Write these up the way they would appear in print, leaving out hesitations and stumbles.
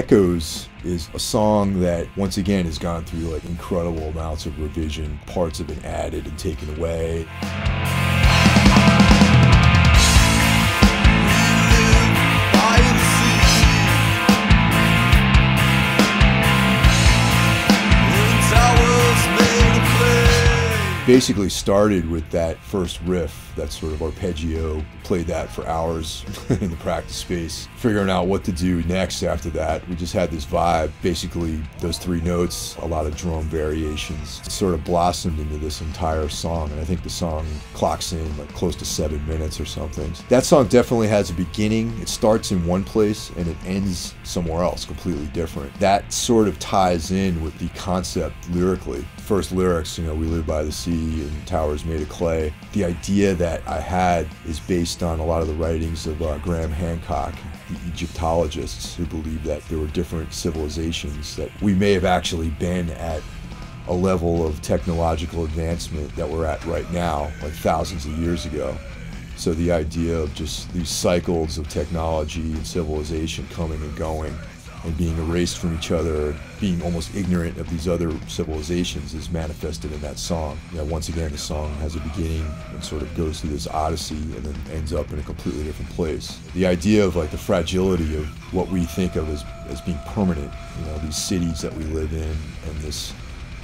Echoes is a song that, once again, has gone through like incredible amounts of revision. Parts have been added and taken away. Basically started with that first riff, that sort of arpeggio, played that for hours in the practice space, figuring out what to do next after that. We just had this vibe, basically those three notes, a lot of drum variations. It sort of blossomed into this entire song, and I think the song clocks in like close to 7 minutes or something. That song definitely has a beginning. It starts in one place and it ends somewhere else, completely different. That sort of ties in with the concept lyrically. First lyrics, you know, we live by the sea and towers made of clay. The idea that I had is based on a lot of the writings of Graham Hancock, the Egyptologists, who believed that there were different civilizations, that we may have actually been at a level of technological advancement that we're at right now, like thousands of years ago. So the idea of just these cycles of technology and civilization coming and going and being erased from each other, being almost ignorant of these other civilizations, is manifested in that song. You know, once again, the song has a beginning and sort of goes through this odyssey and then ends up in a completely different place. The idea of like the fragility of what we think of as being permanent, you know, these cities that we live in and this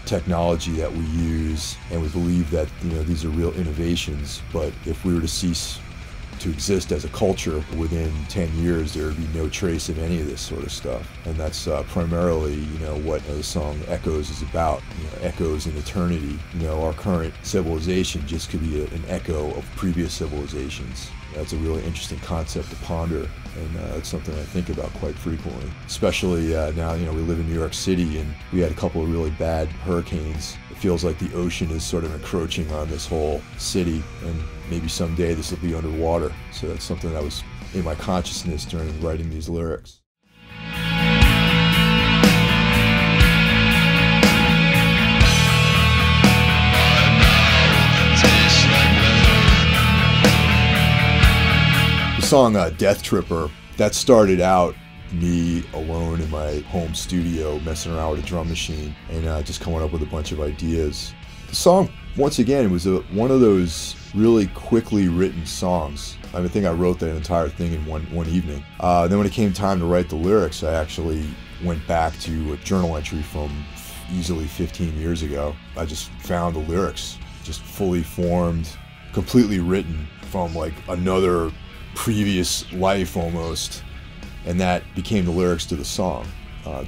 technology that we use, and we believe that, you know, these are real innovations, but if we were to cease to exist as a culture, within 10 years there would be no trace of any of this sort of stuff. And that's primarily, you know, what the song Echoes is about. You know, echoes in eternity. You know, our current civilization just could be an echo of previous civilizations. That's a really interesting concept to ponder, and it's something I think about quite frequently. Especially now, you know, we live in New York City and we had a couple of really bad hurricanes. It feels like the ocean is sort of encroaching on this whole city, and maybe someday this will be underwater. So that's something that was in my consciousness during writing these lyrics. The song Death Tripper, that started out me alone in my home studio messing around with a drum machine and just coming up with a bunch of ideas. The song, once again, was one of those really quickly written songs. I think I wrote that entire thing in one evening. Then when it came time to write the lyrics, I actually went back to a journal entry from easily 15 years ago. I just found the lyrics just fully formed, completely written from like another previous life almost, and that became the lyrics to the song,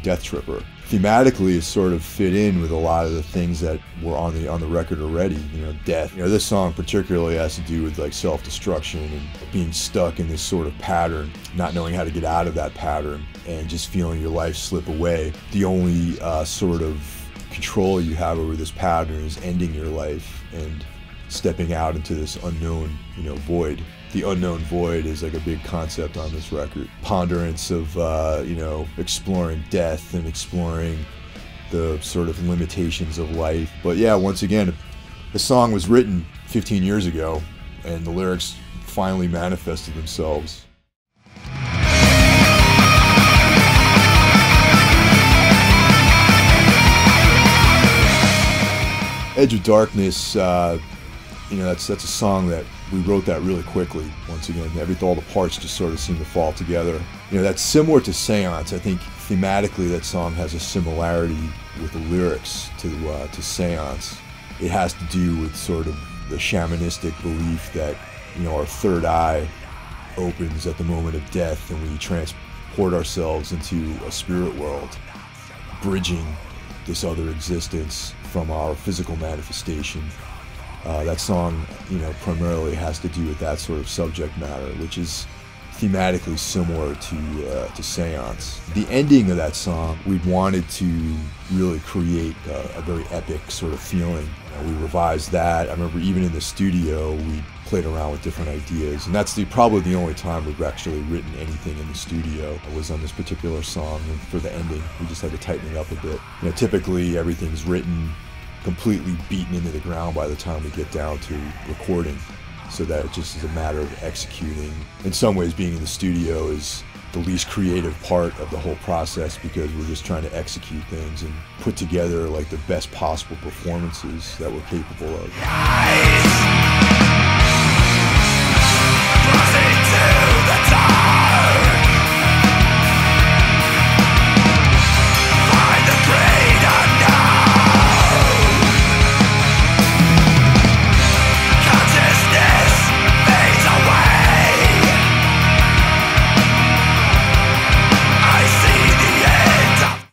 Death Tripper. Thematically, it sort of fit in with a lot of the things that were on the record already. You know, death. You know, this song particularly has to do with like self-destruction and being stuck in this sort of pattern, not knowing how to get out of that pattern, and just feeling your life slip away. The only sort of control you have over this pattern is ending your life and stepping out into this unknown, you know, void. The unknown void is like a big concept on this record. Ponderance of, you know, exploring death and exploring the sort of limitations of life. But yeah, once again, the song was written 15 years ago and the lyrics finally manifested themselves. Edge of Darkness, you know, that's a song that we wrote that really quickly. Once again, all the parts just sort of seem to fall together. You know, that's similar to Seance. I think thematically that song has a similarity with the lyrics to Seance. It has to do with sort of the shamanistic belief that, you know, our third eye opens at the moment of death and we transport ourselves into a spirit world, bridging this other existence from our physical manifestation. That song, you know, primarily has to do with that sort of subject matter, which is thematically similar to Seance. The ending of that song, we wanted to really create a very epic sort of feeling. We revised that. I remember even in the studio, we played around with different ideas, and that's probably the only time we've actually written anything in the studio. It was on this particular song, and for the ending, we just had to tighten it up a bit. You know, typically everything's written completely beaten into the ground by the time we get down to recording. so that it just is a matter of executing. In some ways, being in the studio is the least creative part of the whole process, because we're just trying to execute things and put together like the best possible performances that we're capable of.